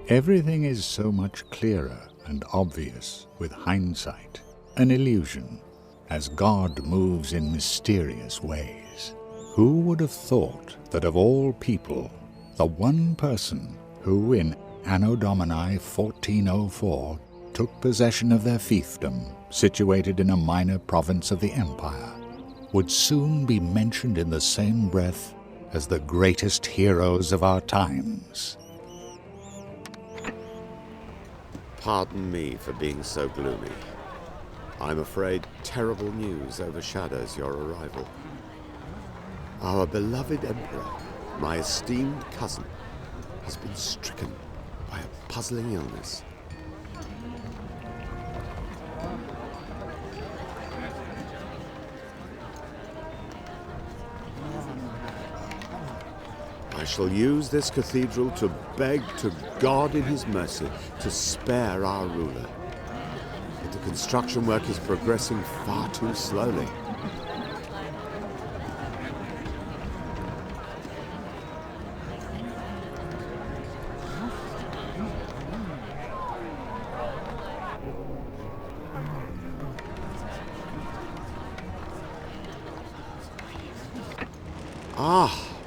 Everything is so much clearer and obvious with hindsight, an illusion, as God moves in mysterious ways. Who would have thought that of all people, the one person who in Anno Domini 1404 took possession of their fiefdom, situated in a minor province of the empire, would soon be mentioned in the same breath as the greatest heroes of our times? Pardon me for being so gloomy. I'm afraid terrible news overshadows your arrival. Our beloved Emperor, my esteemed cousin, has been stricken by a puzzling illness. I shall use this cathedral to beg to God in his mercy to spare our ruler. But the construction work is progressing far too slowly.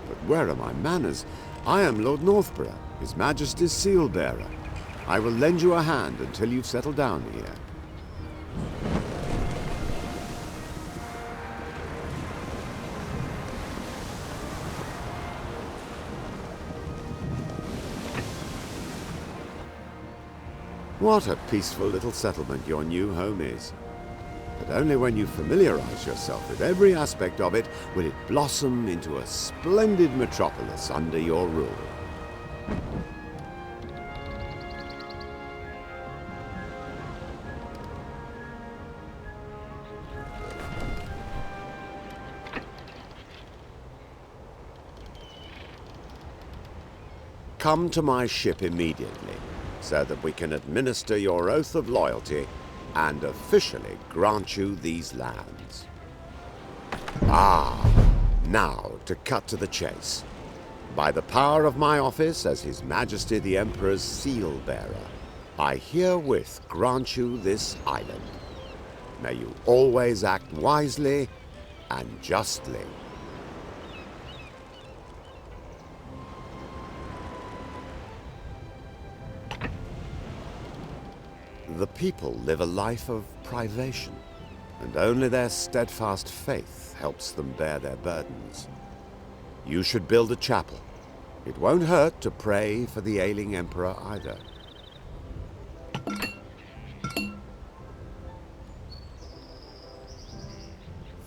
But where are my manners? I am Lord Northborough, His Majesty's seal bearer. I will lend you a hand until you've settled down here. What a peaceful little settlement your new home is. But only when you familiarize yourself with every aspect of it will it blossom into a splendid metropolis under your rule. Come to my ship immediately, so that we can administer your oath of loyalty and officially grant you these lands. Now to cut to the chase. By the power of my office as His Majesty the Emperor's seal bearer, I herewith grant you this island. May you always act wisely and justly. The people live a life of privation, and only their steadfast faith helps them bear their burdens. You should build a chapel. It won't hurt to pray for the ailing emperor either.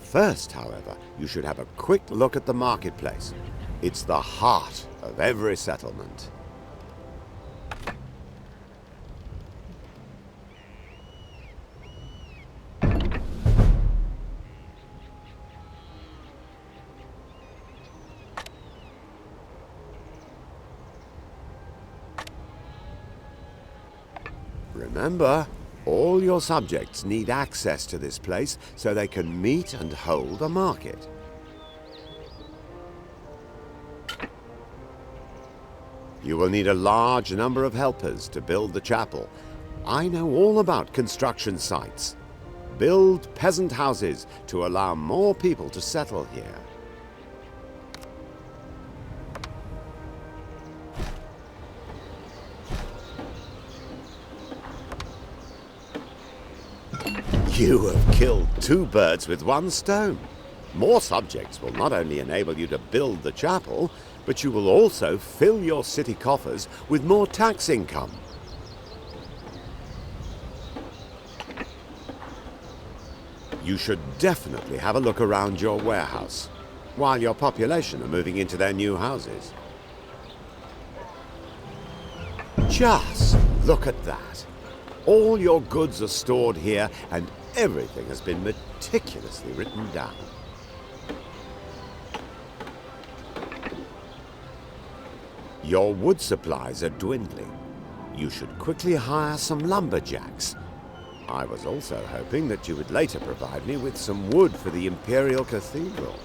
First, however, you should have a quick look at the marketplace. It's the heart of every settlement. Remember, all your subjects need access to this place so they can meet and hold a market. You will need a large number of helpers to build the chapel. I know all about construction sites. Build peasant houses to allow more people to settle here. You have killed two birds with one stone. More subjects will not only enable you to build the chapel, but you will also fill your city coffers with more tax income. You should definitely have a look around your warehouse, while your population are moving into their new houses. Just look at that. All your goods are stored here, and everything has been meticulously written down. Your wood supplies are dwindling. You should quickly hire some lumberjacks. I was also hoping that you would later provide me with some wood for the Imperial Cathedral.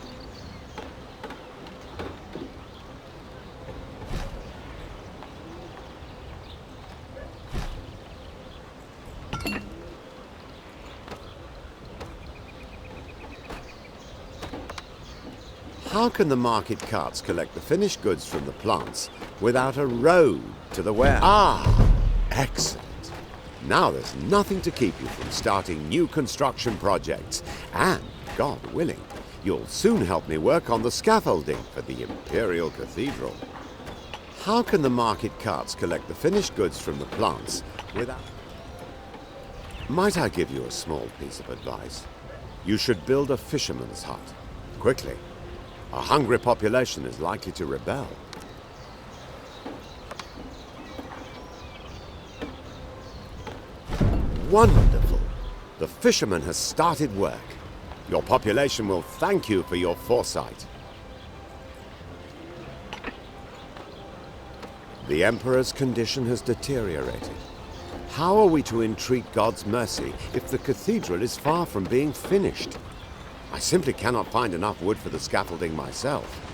How can the market carts collect the finished goods from the plants without a road to the warehouse? Ah, excellent. Now there's nothing to keep you from starting new construction projects. And, God willing, you'll soon help me work on the scaffolding for the Imperial Cathedral. How can the market carts collect the finished goods from the plants without... Might I give you a small piece of advice? You should build a fisherman's hut. Quickly. A hungry population is likely to rebel. Wonderful! The fisherman has started work. Your population will thank you for your foresight. The Emperor's condition has deteriorated. How are we to entreat God's mercy if the cathedral is far from being finished? I simply cannot find enough wood for the scaffolding myself.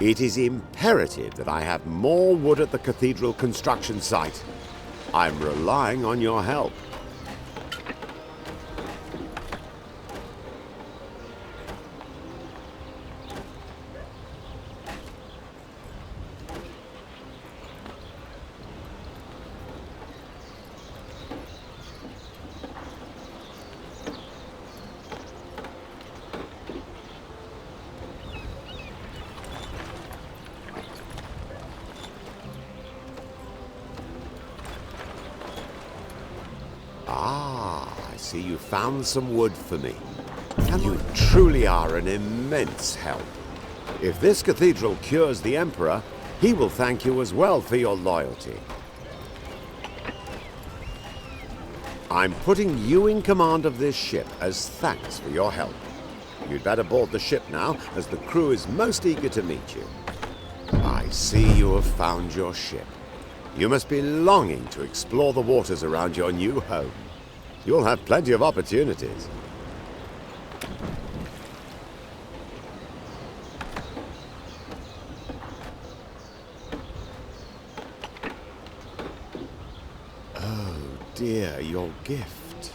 It is imperative that I have more wood at the cathedral construction site. I'm relying on your help. I see you found some wood for me. You truly are an immense help. If this cathedral cures the Emperor, he will thank you as well for your loyalty. I'm putting you in command of this ship as thanks for your help. You'd better board the ship now, as the crew is most eager to meet you. I see you have found your ship. You must be longing to explore the waters around your new home. You'll have plenty of opportunities. Oh dear, your gift.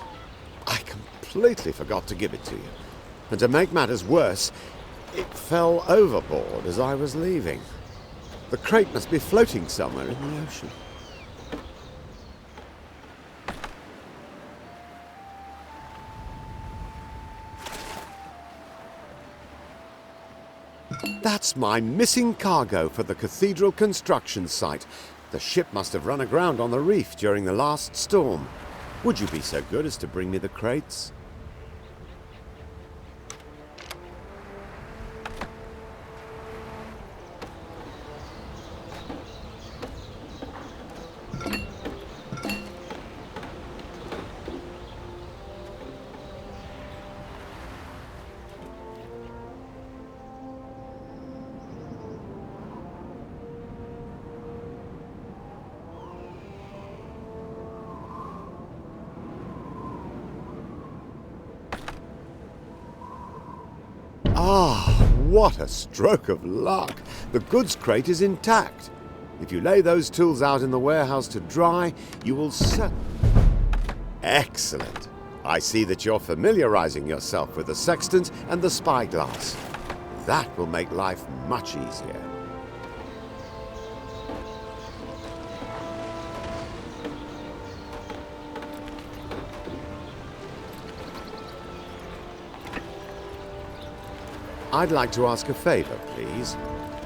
I completely forgot to give it to you. And to make matters worse, it fell overboard as I was leaving. The crate must be floating somewhere in the ocean. That's my missing cargo for the cathedral construction site. The ship must have run aground on the reef during the last storm. Would you be so good as to bring me the crates? Ah, what a stroke of luck! The goods crate is intact. If you lay those tools out in the warehouse to dry, you will Excellent! I see that you're familiarizing yourself with the sextant and the spyglass. That will make life much easier. I'd like to ask a favor, please.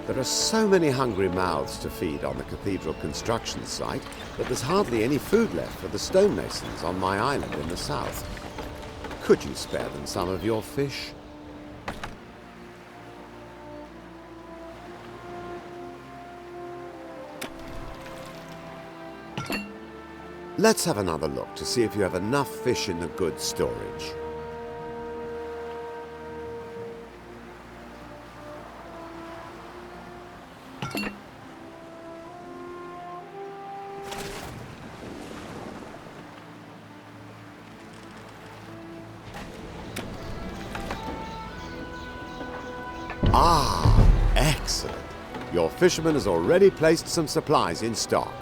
There are so many hungry mouths to feed on the cathedral construction site that there's hardly any food left for the stonemasons on my island in the south. Could you spare them some of your fish? Let's have another look to see if you have enough fish in the goods storage. Ah, excellent. Your fisherman has already placed some supplies in stock.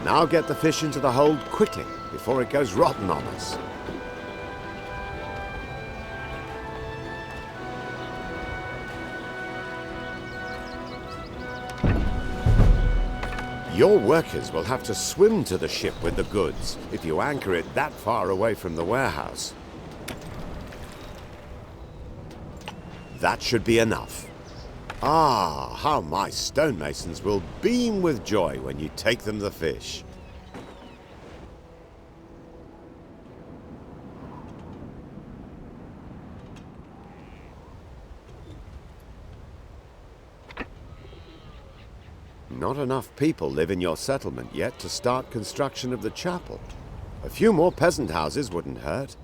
Now get the fish into the hold quickly, before it goes rotten on us. Your workers will have to swim to the ship with the goods if you anchor it that far away from the warehouse. That should be enough. Ah, how my stonemasons will beam with joy when you take them the fish. Not enough people live in your settlement yet to start construction of the chapel. A few more peasant houses wouldn't hurt.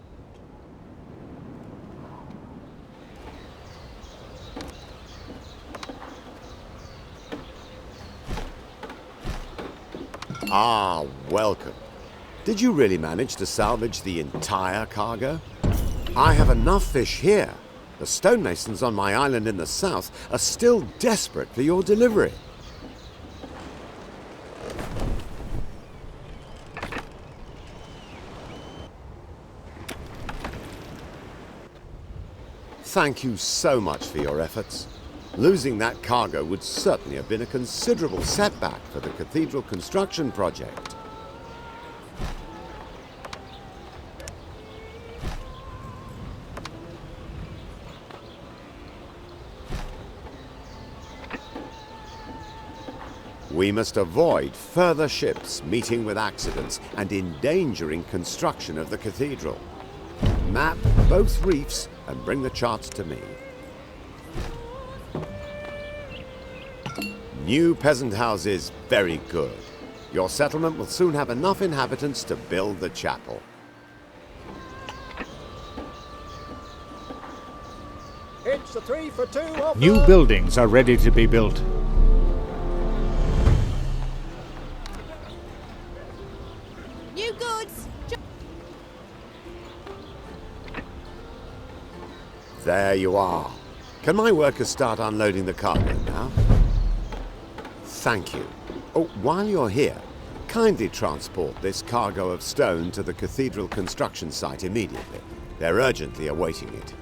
Ah, welcome. Did you really manage to salvage the entire cargo? I have enough fish here. The stonemasons on my island in the south are still desperate for your delivery. Thank you so much for your efforts. Losing that cargo would certainly have been a considerable setback for the cathedral construction project. We must avoid further ships meeting with accidents and endangering construction of the cathedral. Map both reefs and bring the charts to me. New peasant houses, very good. Your settlement will soon have enough inhabitants to build the chapel. It's a 3 for 2 offer. New buildings are ready to be built. New goods. There you are. Can my workers start unloading the cargo now? Thank you. Oh, while you're here, kindly transport this cargo of stone to the cathedral construction site immediately. They're urgently awaiting it.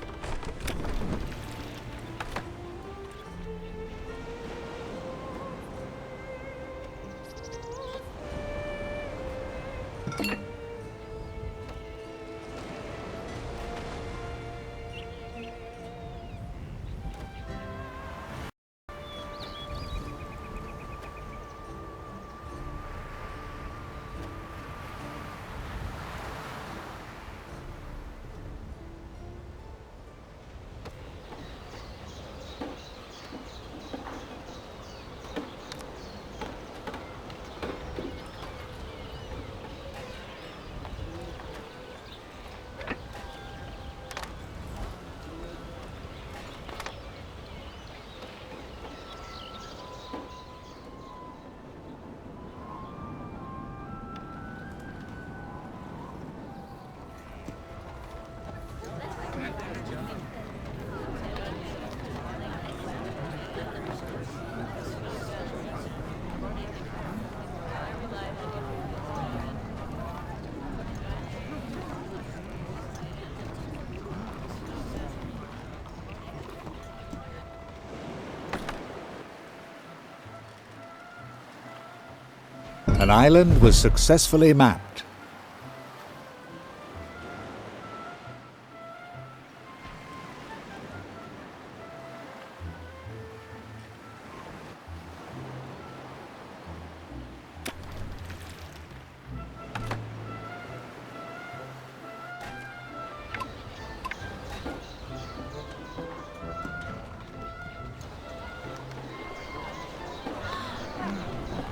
An island was successfully mapped.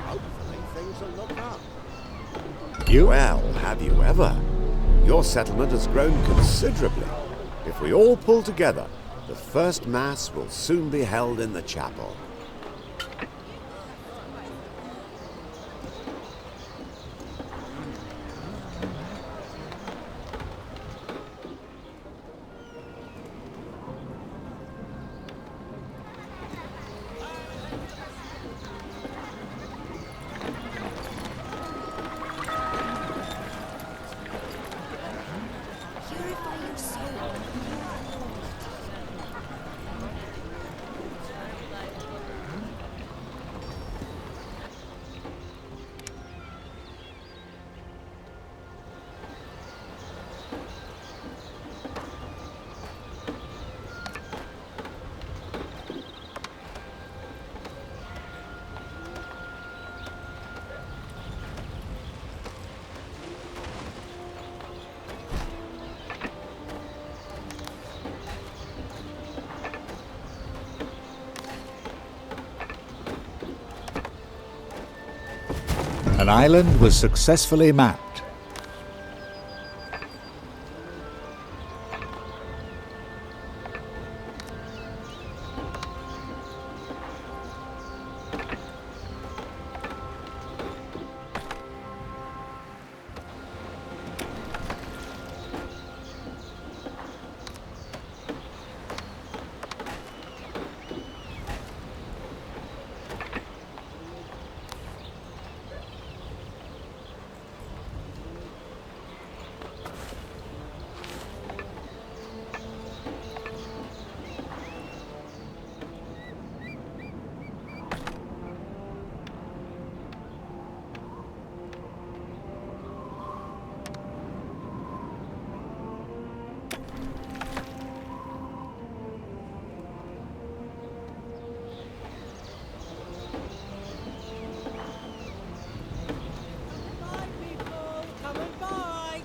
Hopefully things will look up. Well, have you ever? Your settlement has grown considerably. If we all pull together, the first Mass will soon be held in the chapel. Purify your soul. An island was successfully mapped. Bye, people. Coming by.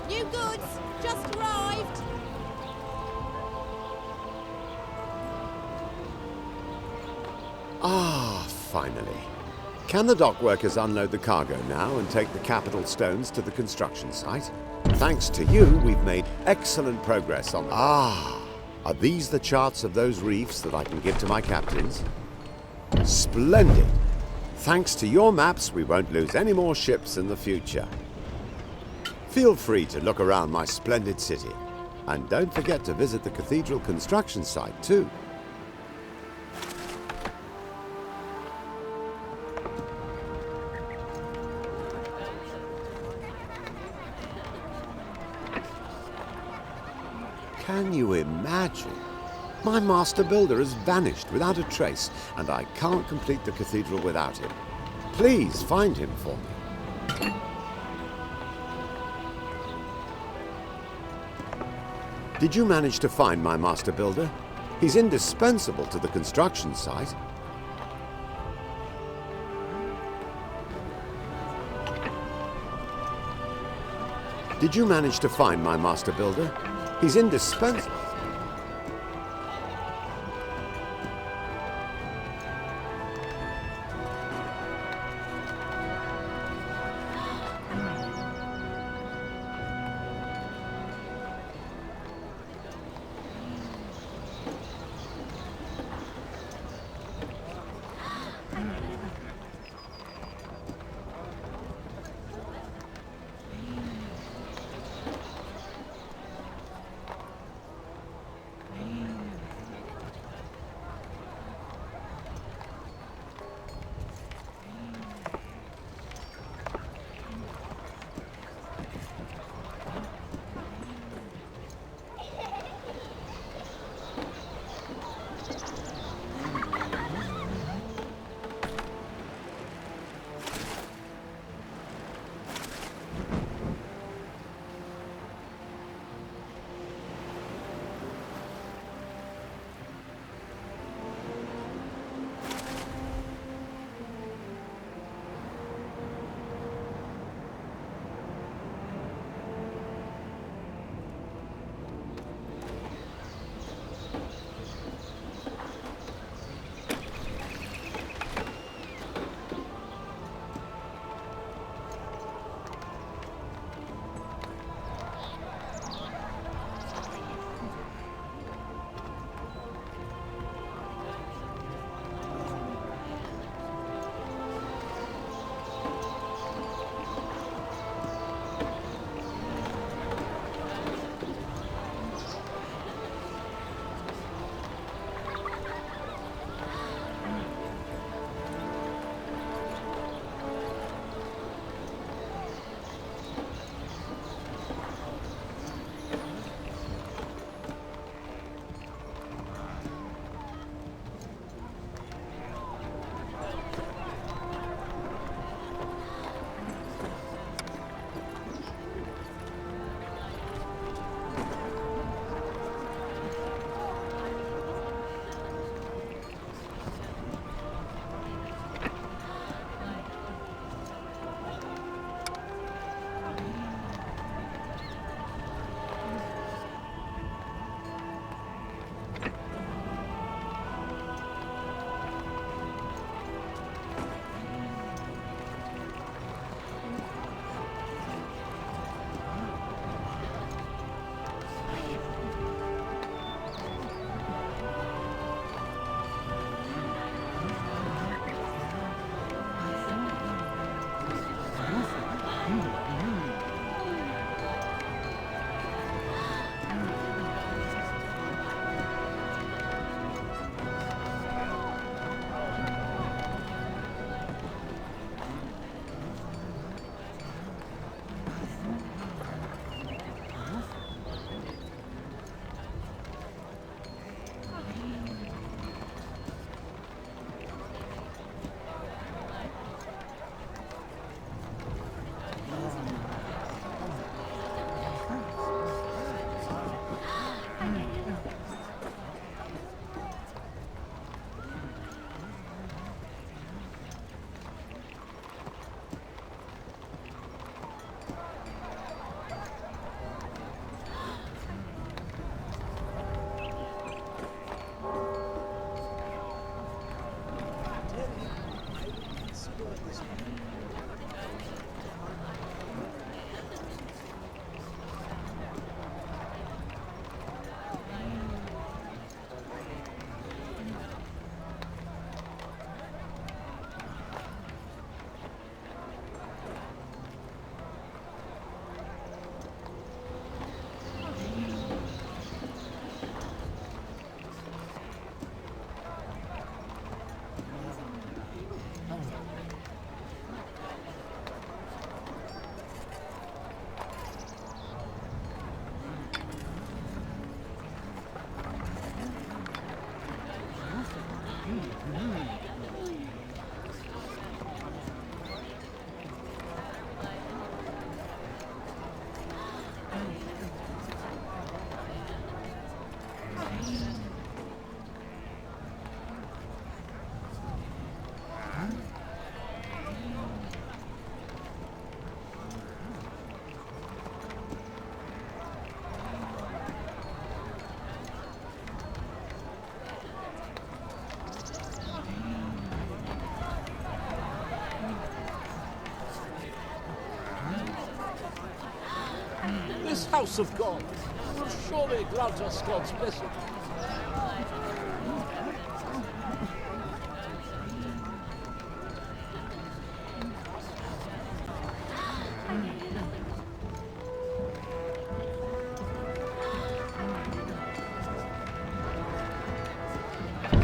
New goods. Just arrived. Ah, finally. Can the dock workers unload the cargo now and take the capital stones to the construction site? Thanks to you, we've made excellent progress on... Ah, are these the charts of those reefs that I can give to my captains? Splendid! Thanks to your maps, we won't lose any more ships in the future. Feel free to look around my splendid city. And don't forget to visit the cathedral construction site too. Can you imagine? My master builder has vanished without a trace, and I can't complete the cathedral without him. Please find him for me. Did you manage to find my master builder? He's indispensable to the construction site. Did you manage to find my master builder? He's indispensable. This house of God will surely grant us God's blessing.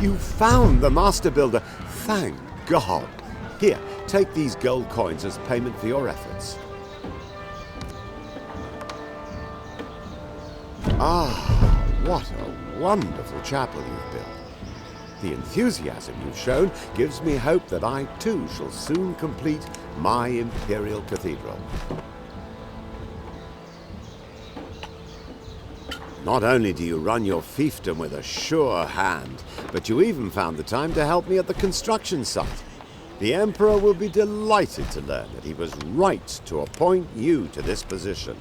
You found the Master Builder. Thank God. Here, take these gold coins as payment for your efforts. Ah, what a wonderful chapel you've built. The enthusiasm you've shown gives me hope that I too shall soon complete my imperial cathedral. Not only do you run your fiefdom with a sure hand, but you even found the time to help me at the construction site. The Emperor will be delighted to learn that he was right to appoint you to this position.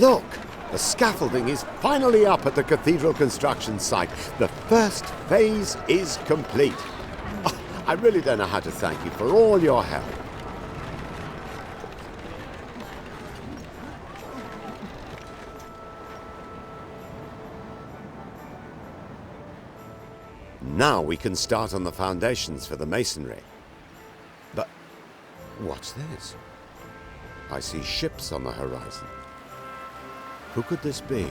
Look! The scaffolding is finally up at the cathedral construction site. The first phase is complete. Oh, I really don't know how to thank you for all your help. Now we can start on the foundations for the masonry. But what's this? I see ships on the horizon. Who could this be?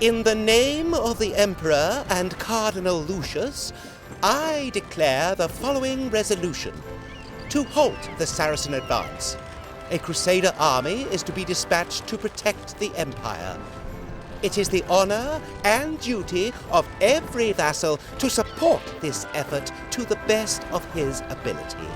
In the name of the Emperor and Cardinal Lucius, I declare the following resolution. To halt the Saracen advance. A Crusader army is to be dispatched to protect the Empire. It is the honor and duty of every vassal to support this effort to the best of his ability.